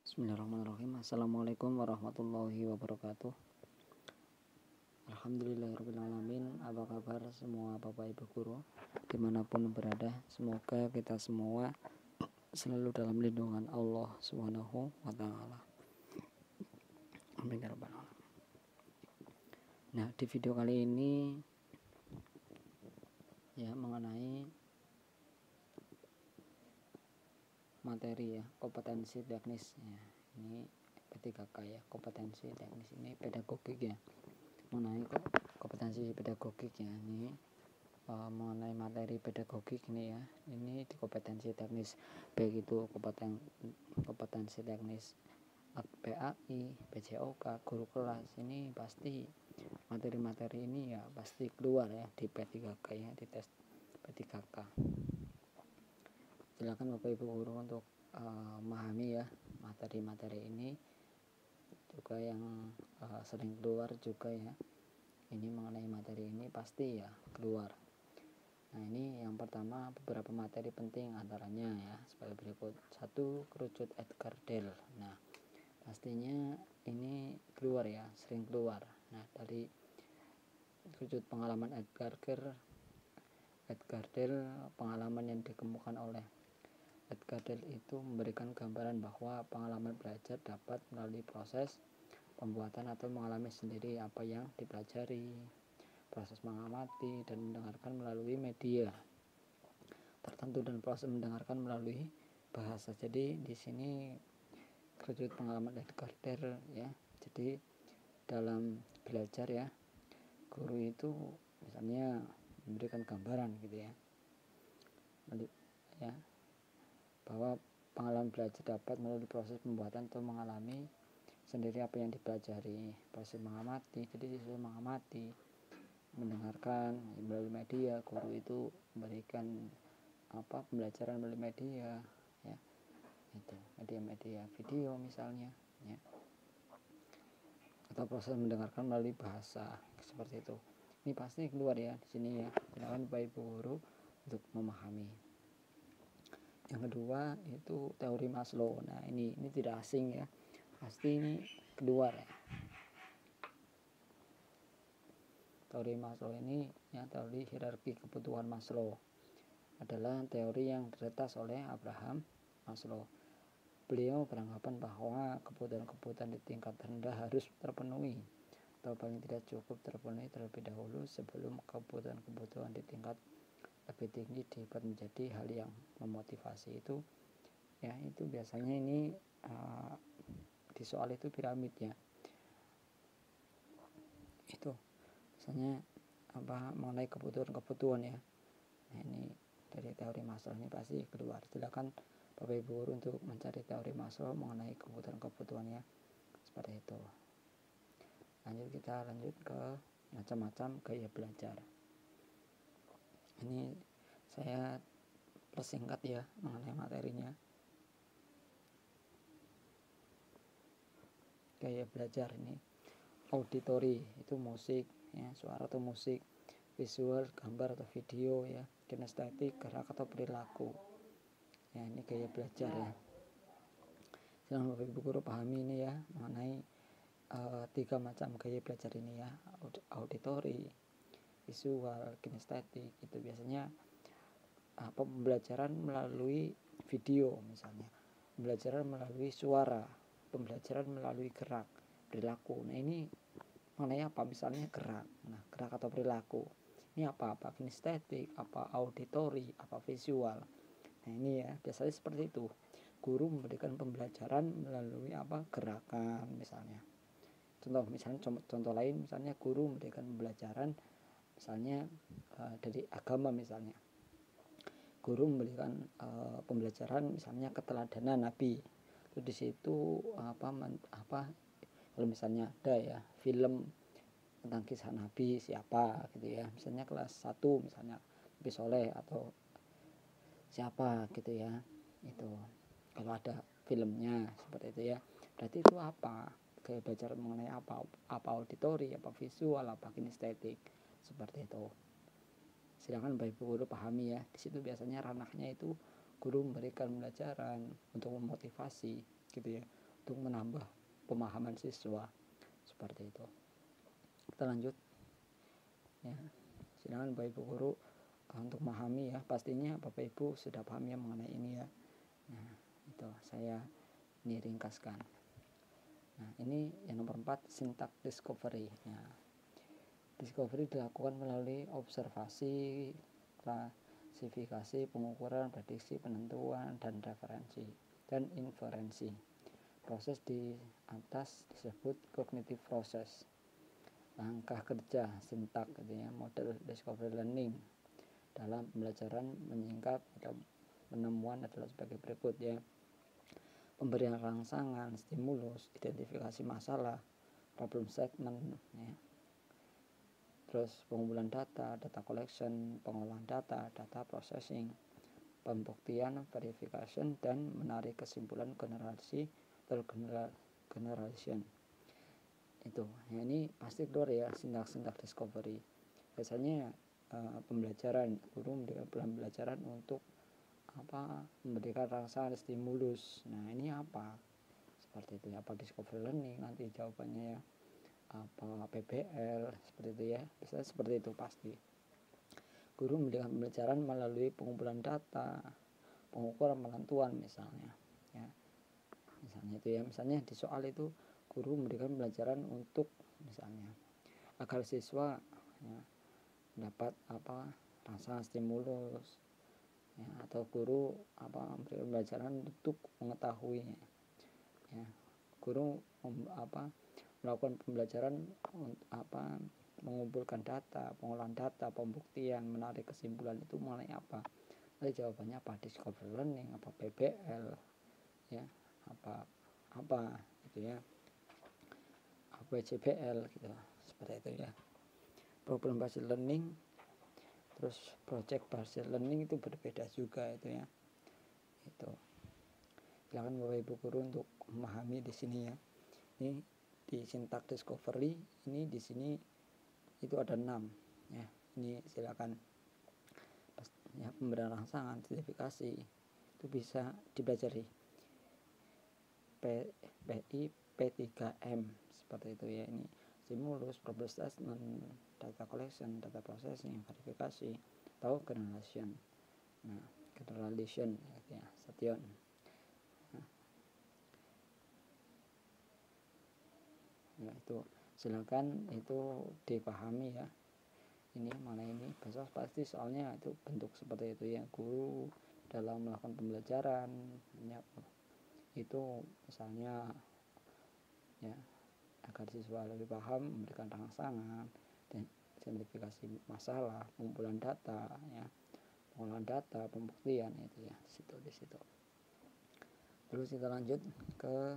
Bismillahirrahmanirrahim. Assalamualaikum warahmatullahi wabarakatuh. Alhamdulillahirrahmanirrahim. Apa kabar semua Bapak Ibu Guru dimanapun berada? Semoga kita semua selalu dalam lindungan Allah Subhanahu wa ta'ala. Amin ya rabbal alamin. Nah, di video kali ini ya mengenai materi ya, kompetensi teknis ya. Ini P3K ya, kompetensi teknis ini pedagogik ya. Mengenai kompetensi pedagogik ya, ini mengenai materi pedagogik ini ya. Ini di kompetensi teknis, baik itu kompetensi teknis PAI, PJOK, guru kelas, ini pasti materi-materi ini ya pasti keluar ya di P3K ya, di tes P3K. Silakan Bapak Ibu Guru untuk memahami ya materi-materi ini juga yang sering keluar juga ya. Ini mengenai materi ini pasti ya keluar. Nah, ini yang pertama beberapa materi penting antaranya ya sebagai berikut. 1. Kerucut Edgar Dell. Nah, pastinya ini keluar ya, sering keluar. Nah, dari kerucut pengalaman Edgar Dell, pengalaman yang dikemukakan oleh Edgar Dell itu memberikan gambaran bahwa pengalaman belajar dapat melalui proses pembuatan atau mengalami sendiri apa yang dipelajari, proses mengamati dan mendengarkan melalui media tertentu, dan proses mendengarkan melalui bahasa. Jadi di sini kerucut pengalaman Edgar Dell ya. Jadi dalam belajar ya, guru itu misalnya memberikan gambaran gitu ya. Bahwa pengalaman belajar dapat melalui proses pembuatan atau mengalami sendiri apa yang dipelajari, proses mengamati. Jadi disuruh mengamati, mendengarkan melalui media. Guru itu memberikan pembelajaran melalui media ya, itu media video misalnya ya, atau proses mendengarkan melalui bahasa seperti itu. Ini pasti keluar ya di sini ya. Silakan Bapak Ibu Guru untuk memahami. Yang kedua itu teori Maslow. Nah, ini tidak asing ya, pasti ini keluar ya. Teori Maslow ini ya, teori hierarki kebutuhan Maslow adalah teori yang diretas oleh Abraham Maslow. Beliau beranggapan bahwa kebutuhan-kebutuhan di tingkat rendah harus terpenuhi atau paling tidak cukup terpenuhi terlebih dahulu sebelum kebutuhan-kebutuhan di tingkat lebih tinggi dapat menjadi hal yang memotivasi. Itu ya, itu biasanya ini di soal itu piramid ya, itu misalnya mengenai kebutuhan ya. Nah, ini dari teori Maslow ini pasti keluar. Silakan Bapak Ibu Guru untuk mencari teori Maslow mengenai kebutuhan-kebutuhannya seperti itu. Kita lanjut ke macam-macam gaya belajar. Ini saya persingkat ya mengenai materinya. Gaya belajar ini auditory itu musik ya, suara atau musik, visual gambar atau video ya, kinestetik gerak atau perilaku ya. Ini gaya belajar ya. Silahkan Bapak Ibu Guru pahami ini ya mengenai 3 macam gaya belajar ini ya. Auditory, visual, kinestetik. Itu biasanya pembelajaran melalui video misalnya, pembelajaran melalui suara, pembelajaran melalui gerak, perilaku. Nah, ini mengenai apa? Misalnya gerak. Nah, gerak atau perilaku ini apa kinestetik, apa auditory, apa visual. Nah, ini ya biasanya seperti itu. Guru memberikan pembelajaran melalui gerakan misalnya. Contoh lain misalnya guru memberikan pembelajaran misalnya dari agama misalnya. Guru memberikan pembelajaran misalnya keteladanan Nabi. Itu di situ kalau misalnya ada ya film tentang kisah Nabi siapa gitu ya. Misalnya kelas 1 misalnya Nabi Soleh atau siapa gitu ya. Itu kalau ada filmnya seperti itu ya. Berarti itu kayak belajar mengenai apa auditori, apa visual, apa kinestetik seperti itu. Silakan Bapak Ibu Guru pahami ya. Di situ biasanya ranahnya itu guru memberikan pembelajaran untuk memotivasi gitu ya, untuk menambah pemahaman siswa seperti itu. Kita lanjut ya, silakan Bapak Ibu guru untuk memahami ya, pastinya Bapak Ibu sudah paham ya mengenai ini ya. Nah itu saya ini ringkaskan. Nah ini yang nomor 4, syntax discovery. Nah, discovery dilakukan melalui observasi, klasifikasi, pengukuran, prediksi, penentuan, dan referensi dan inferensi. Proses di atas disebut cognitive process. Langkah kerja sintak gitu ya, model discovery learning dalam pembelajaran menyingkap atau penemuan adalah sebagai berikut ya. Pemberian rangsangan, stimulus, identifikasi masalah, problem statement ya. Terus pengumpulan data, data collection, pengolahan data, data processing, pembuktian, verification, dan menarik kesimpulan generasi atau generation. Itu ya, ini pasti keluar ya sintak discovery. Biasanya pembelajaran guru memberikan pembelajaran untuk memberikan rangsangan stimulus. Nah ini apa seperti itu ya, apa discovery learning, nanti jawabannya ya apa PBL seperti itu ya, biasanya seperti itu pasti. Guru memberikan pembelajaran melalui pengumpulan data, pengukuran, penentuan misalnya ya, misalnya itu ya, misalnya di soal itu guru memberikan pembelajaran untuk misalnya agar siswa ya, dapat rasa stimulus ya, atau guru memberikan pembelajaran untuk mengetahui ya, guru melakukan pembelajaran mengumpulkan data, pengolahan data, pembuktian, menarik kesimpulan itu mengenai apa. Nanti jawabannya apa, discovery learning, apa PBL ya, apa gitu ya, PJBL gitu seperti itu ya. Problem based learning terus project based learning itu berbeda juga itu ya. Itu silakan Bapak Ibu guru untuk memahami di sini ya. Ini di syntax discovery ini di sini itu ada 6 ya. Ini silakan ya, pemberian rangsangan, identifikasi itu bisa dipelajari PI P3M seperti itu ya. Ini stimulus, problem statement, data collection, data processing, verifikasi, atau generation. Nah, generation ya, Sation. Ya itu silakan itu dipahami ya. Ini mana ini besok pasti soalnya itu bentuk seperti itu ya, guru dalam melakukan pembelajaran ya, itu misalnya ya agar siswa lebih paham, memberikan rangsangan dan identifikasi masalah, pengumpulan data ya, pengolahan data, pembuktian itu ya, di situ. Terus kita lanjut ke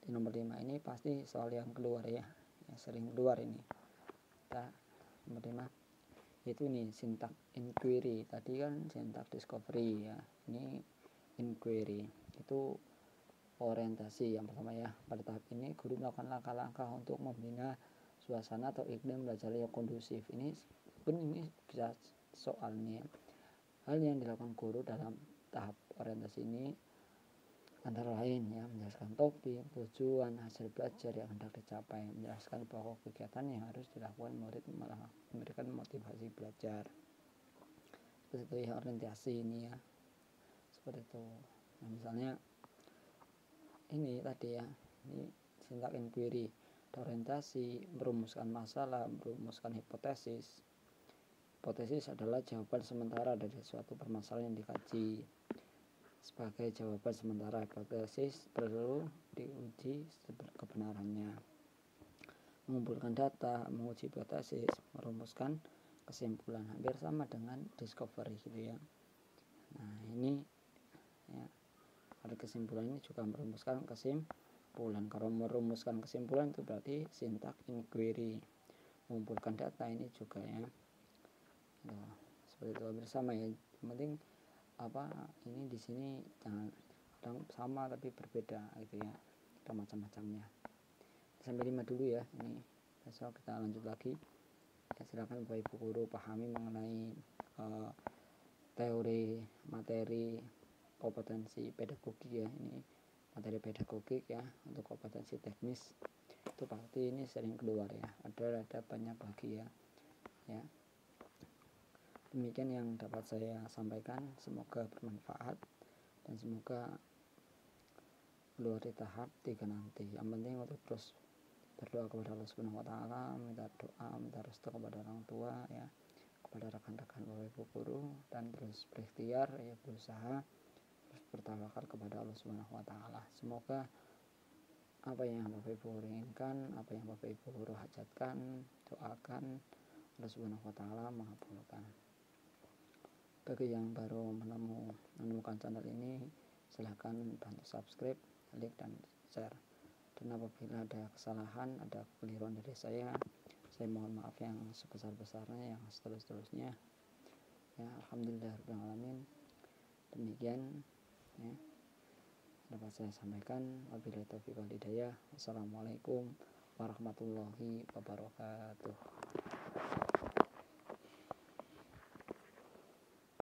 nomor 5, ini pasti soal yang keluar ya, yang sering keluar ini. Kita nomor 5 itu ini syntax inquiry. Tadi kan syntax discovery ya, ini inquiry itu orientasi yang pertama ya. Pada tahap ini guru melakukan langkah-langkah untuk membina suasana atau iklim belajar yang kondusif. Ini bisa soalnya. Hal yang dilakukan guru dalam tahap orientasi ini antara lain ya, menjelaskan topik, tujuan, hasil belajar yang hendak dicapai, menjelaskan pokok kegiatan yang harus dilakukan murid, malah memberikan motivasi belajar. Seperti itu ya orientasi ini ya, seperti itu. Nah, misalnya ini tadi ya, ini syntax inquiry, orientasi, merumuskan masalah, merumuskan hipotesis. Hipotesis adalah jawaban sementara dari suatu permasalahan yang dikaji. Sebagai jawaban sementara, hipotesis perlu diuji kebenarannya. Mengumpulkan data, menguji hipotesis, merumuskan kesimpulan, hampir sama dengan discovery gitu ya. Nah ini ya, ada kesimpulan ini juga merumuskan kesimpulan. Kalau merumuskan kesimpulan itu berarti syntax inquiry. Mengumpulkan data ini juga ya. Nah, seperti itu hampir sama ya. Yang penting ini di sini jangan sama tapi berbeda gitu ya. Ada macam-macamnya. Sampai 5 dulu ya. Ini besok kita lanjut lagi. Ya, silakan Bapak Ibu guru pahami mengenai teori, materi, kompetensi pedagogi ya. Ini materi pedagogik ya, untuk kompetensi teknis itu pasti ini sering keluar ya, ada banyak bagi ya. Demikian yang dapat saya sampaikan, semoga bermanfaat dan semoga keluar di tahap 3 nanti. Yang penting untuk terus berdoa kepada Allah Subhanahu wa taala, minta doa, minta restu kepada orang tua ya, kepada rekan-rekan Bapak Ibu guru, dan terus berikhtiar ya, berusaha terus bertawakal kepada Allah Subhanahu wa taala. Semoga apa yang Bapak Ibu inginkan, apa yang Bapak Ibu guru hajatkan, doakan, Allah Subhanahu wa taala mengabulkan. Bagi yang baru menemukan channel ini, silahkan bantu subscribe, like, dan share. Dan apabila ada kesalahan, ada kekeliruan dari saya mohon maaf yang sebesar-besarnya, yang seterus-terusnya ya. Alhamdulillahirrahmanirrahim. Demikian ya dapat saya sampaikan. Wabillahi taufiq wal hidayah. Wassalamualaikum warahmatullahi wabarakatuh.